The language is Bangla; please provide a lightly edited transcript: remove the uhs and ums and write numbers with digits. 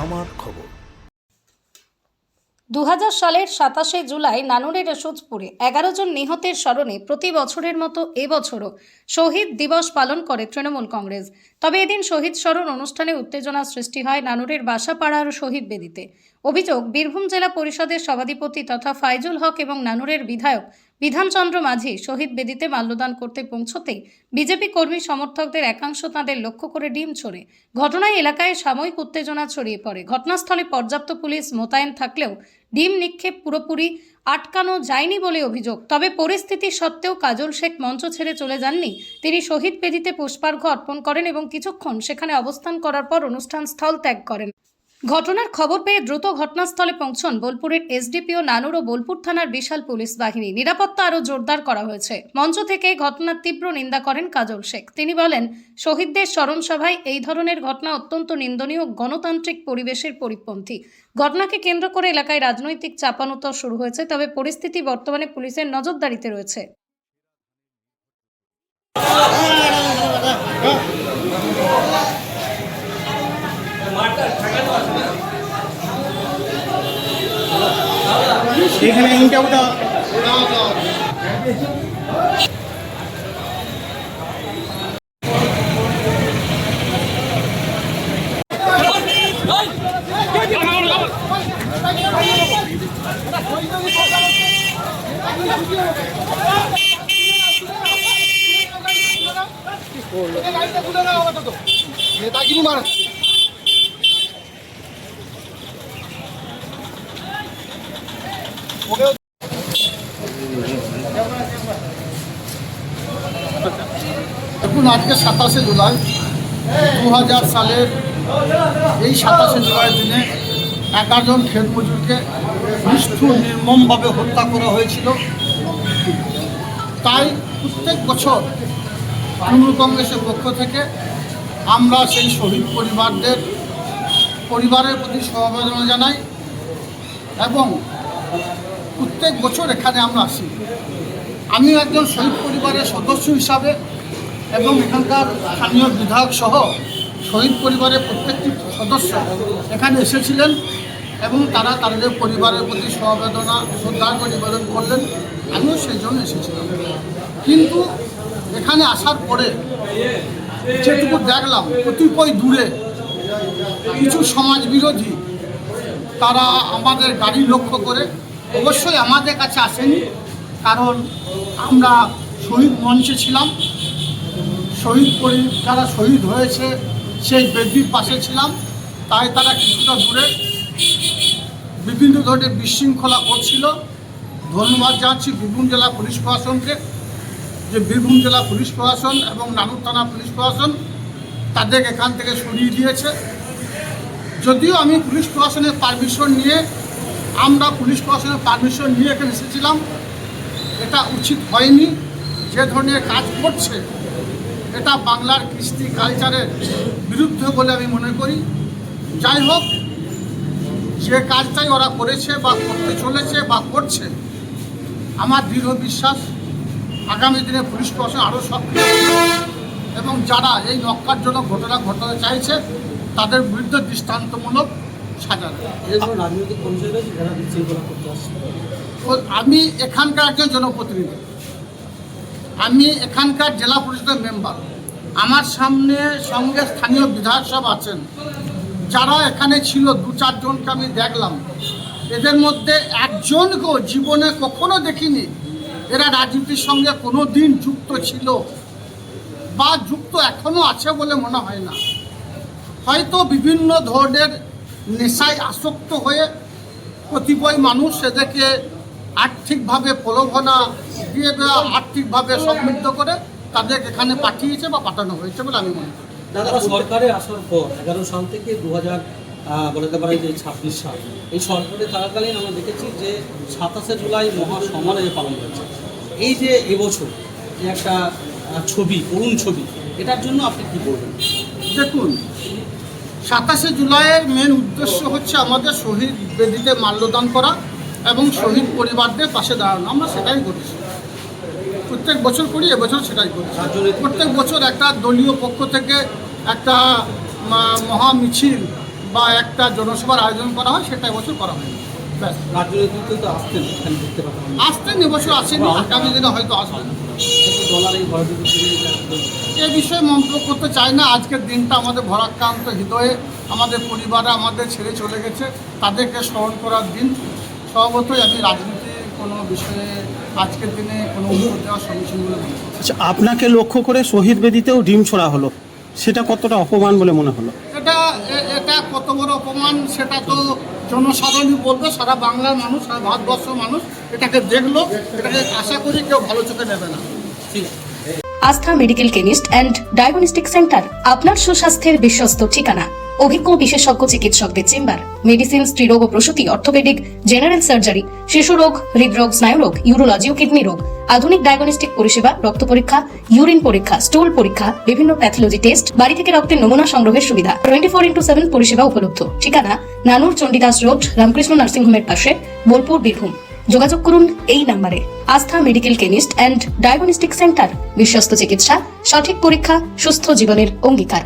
আমার খবর। 2000 সালের 27শে জুলাই নানুরের সুজপুরে 11 জন নিহতের স্মরণে প্রতি বছরের মতো এবছরও শহীদ দিবস পালন করে তৃণমূল কংগ্রেস। তবে এদিন শহীদ স্মরণ অনুষ্ঠানে উত্তেজনা সৃষ্টি হয় নানুরের বাসাপাড়ার শহীদ বেদিতে। অভিযোগ, বীরভূম জেলা পরিষদের সভাধিপতি তথা ফাইজুল হক এবং নানুরের বিধায়ক বিধানচন্দ্র মাঝি শহীদ বেদিতে মাল্যদান করতে পৌঁছতেই বিজেপি কর্মী সমর্থকদের একাংশ তাঁদের লক্ষ্য করে ডিম ছোড়ে। ঘটনায় এলাকায় সাময়িক উত্তেজনা ছড়িয়ে পড়ে। ঘটনাস্থলে পর্যাপ্ত পুলিশ মোতায়েন থাকলেও ডিম নিক্ষেপ পুরোপুরি আটকানো যায়নি বলে অভিযোগ। তবে পরিস্থিতি সত্ত্বেও কাজল শেখ মঞ্চ ছেড়ে চলে যাননি। তিনি শহীদ বেদিতে পুষ্পার্ঘ্য অর্পণ করেন এবং কিছুক্ষণ সেখানে অবস্থান করার পর অনুষ্ঠান স্থল ত্যাগ করেন। ঘটনার খবর পেয়ে দ্রুত ঘটনাস্থলে পৌঁছন বোলপুরের এসডিপিও নানুর ও বোলপুর থানার বিশাল পুলিশ বাহিনী। নিরাপত্তা আরও জোরদার করা হয়েছে। মঞ্চ থেকে ঘটনার তীব্র নিন্দা করেন কাজল শেখ। তিনি বলেন, শহীদদের স্মরণ সভায় এই ধরনের ঘটনা অত্যন্ত নিন্দনীয়, গণতান্ত্রিক পরিবেশের পরিপন্থী। ঘটনাকে কেন্দ্র করে এলাকায় রাজনৈতিক চাপানোতর শুরু হয়েছে। তবে পরিস্থিতি বর্তমানে পুলিশের নজরদারিতে রয়েছে। এখানে ইন্টারভিউটা নেতাগিরি মারাচ্ছে। দেখুন, আজকে 27শে জুলাই 2000 সালের এই 27শে জুলাইয়ের দিনে 11 জন ক্ষেত মজুরকে নিষ্ঠুর নির্মমভাবে হত্যা করা হয়েছিল। তাই প্রত্যেক বছর তৃণমূল কংগ্রেসের পক্ষ থেকে আমরা সেই শহীদ পরিবারের প্রতি সমবেদনা জানাই এবং প্রত্যেক বছর এখানে আমরা আসি। আমি একজন শহীদ পরিবারের সদস্য হিসাবে এবং এখানকার স্থানীয় বিধায়ক সহ শহীদ পরিবারের প্রত্যেকটি সদস্য এখানে এসেছিলেন এবং তারা তাদের পরিবারের প্রতি সমবেদনা শ্রদ্ধার্ঘ নিবেদন করলেন। আমিও সেই জন্য এসেছিলাম। কিন্তু এখানে আসার পরে যেটুকু দেখলাম, কতিপয় দূরে কিছু সমাজ বিরোধী তারা আমাদের গাড়ি লক্ষ্য করে, অবশ্যই আমাদের কাছে আসেনি, কারণ আমরা শহীদ মঞ্চে ছিলাম, যারা শহীদ হয়েছে সেই বেদির পাশে ছিলাম। তাই তারা কিছুটা দূরে বিভিন্ন ধরনের বিশৃঙ্খলা করছিল। ধন্যবাদ জানাচ্ছি বীরভূম জেলা পুলিশ প্রশাসনকে, যে বীরভূম জেলা পুলিশ প্রশাসন এবং নানুর থানা পুলিশ প্রশাসন তাদের এখান থেকে সরিয়ে দিয়েছে। যদিও আমি পুলিশ প্রশাসনের পারমিশন নিয়ে এখানে এসেছিলাম, এটা উচিত হয়নি। যে ধরনের কাজ করছে এটা বাংলার কৃষ্টি কালচারের বিরুদ্ধে বলে আমি মনে করি। যাই হোক, যে কাজটাই ওরা করেছে বা করতে চলেছে বা করছে, আমার দৃঢ় বিশ্বাস আগামী দিনে পুলিশ প্রশাসন আরও সক্রিয় এবং যারা এই নক্কারজনক ঘটনা ঘটাতে চাইছে তাদের বিরুদ্ধে দৃষ্টান্তমূলক সাজা দেবে। আমি এখানকার একজন জনপ্রতিনিধি, আমি এখানকার জেলা পরিষদের মেম্বার। আমার সঙ্গে স্থানীয় বিধায়ক সব আছেন, যারা এখানে ছিল 2-4 জনকে আমি দেখলাম। এদের মধ্যে একজনকেও জীবনে কখনো দেখিনি এরা রাজনীতির সঙ্গে কোনো দিন যুক্ত ছিল বা যুক্ত এখনও আছে বলে মনে হয় না। হয়তো বিভিন্ন ধরনের নেশায় আসক্ত হয়ে কতিপয় মানুষ এদেরকে আর্থিকভাবে প্রলোভনা দিয়ে দেওয়া, আর্থিকভাবে সমৃদ্ধ করে তাদের এখানে পাঠিয়েছে বা পাঠানো হয়েছে বলে আমি মনে করি। দাদা, সরকারে আসার পর 11 সাল থেকে 2000 বলতে পারে যে 26 সাল, এই সরকারে থাকাকালীন আমরা দেখেছি যে 27শে জুলাই মহাসমারোহে পালন হয়েছে। এই যে এবছর যে একটা ছবি, করুণ ছবি, এটার জন্য আপনি কী বলবেন? দেখুন, 27শে জুলাইয়ের মেন উদ্দেশ্য হচ্ছে আমাদের শহীদ বেদিতে মাল্যদান করা এবং শহীদ পরিবারদের পাশে দাঁড়ানো। আমরা সেটাই করেছি, প্রত্যেক বছর করি, এবছর সেটাই করেছি। প্রত্যেক বছর একটা দলীয় পক্ষ থেকে একটা মহা মিছিল বা একটা জনসভার আয়োজন করা হয়, সেটা এবছর করা হয়নি। ব্যাস। রাজনীতিতে তো আসতেন, এখানে দেখতে পেতাম। আসতেন, এবছর আসেনি, আগামী দিনে হয়তো আসবেন। ডলার এই ভরাডুবি এ বিষয়ে মন্তব্য করতে চাই না। আজকের দিনটা আমাদের ভরাক্রান্ত হৃদয়ে, আমাদের পরিবারে আমাদের ছেড়ে চলে গেছে, তাদেরকে স্মরণ করার দিন। স্বভাবতই আমি রাজনীতির কোনো বিষয়ে আজকের দিনে কোনো উত্তর দেওয়ার সম্মুখীন বলে মনে করি না। আচ্ছা, আপনাকে লক্ষ্য করে শহীদ বেদিতেও ডিম ছোড়া হলো, সেটা কতটা অপমান বলে মনে হলো? এটা কত বড় অপমান সেটা তো জনসাধারণই বলবে। সারা বাংলার মানুষ, সারা ভারতবর্ষের মানুষ এটাকে দেখলো, এটাকে আশা করি কেউ ভালো চোখে নেবে না। ঠিক আছে। আস্থা medical chemist and diagnostic centre, আপনার সুস্বাস্থ্যের বিশ্বস্ত ঠিকানা। অভিজ্ঞ বিশেষজ্ঞ চিকিৎসকদের চেম্বার, মেডিসিন, স্ত্রীরোগ ও প্রসূতি, অর্থোপেডিক, জেনারেল সার্জারি, শিশু রোগ, হৃদরোগ, স্নায়ুরোগ, ইউরোলজি ও কিডনি রোগ, আধুনিক ডায়াগনস্টিক পরিষেবা, রক্ত পরীক্ষা, ইউরিন পরীক্ষা, স্টুল পরীক্ষা, বিভিন্ন প্যাথোলজি টেস্ট, বাড়ি থেকে রক্তের নমুনা সংগ্রহের সুবিধা, 24/7 পরিষেবা উপলব্ধ। ঠিকানা নানুর চণ্ডীদাস রোড, রামকৃষ্ণ নার্সিং হোমের পাশে, বোলপুর, বীরভূম। যোগাযোগ করুন এই নম্বরে। আস্থা medical chemist and diagnostic centre, বিশ্বস্ত চিকিৎসা, সঠিক পরীক্ষা, সুস্থ জীবনের অঙ্গীকার।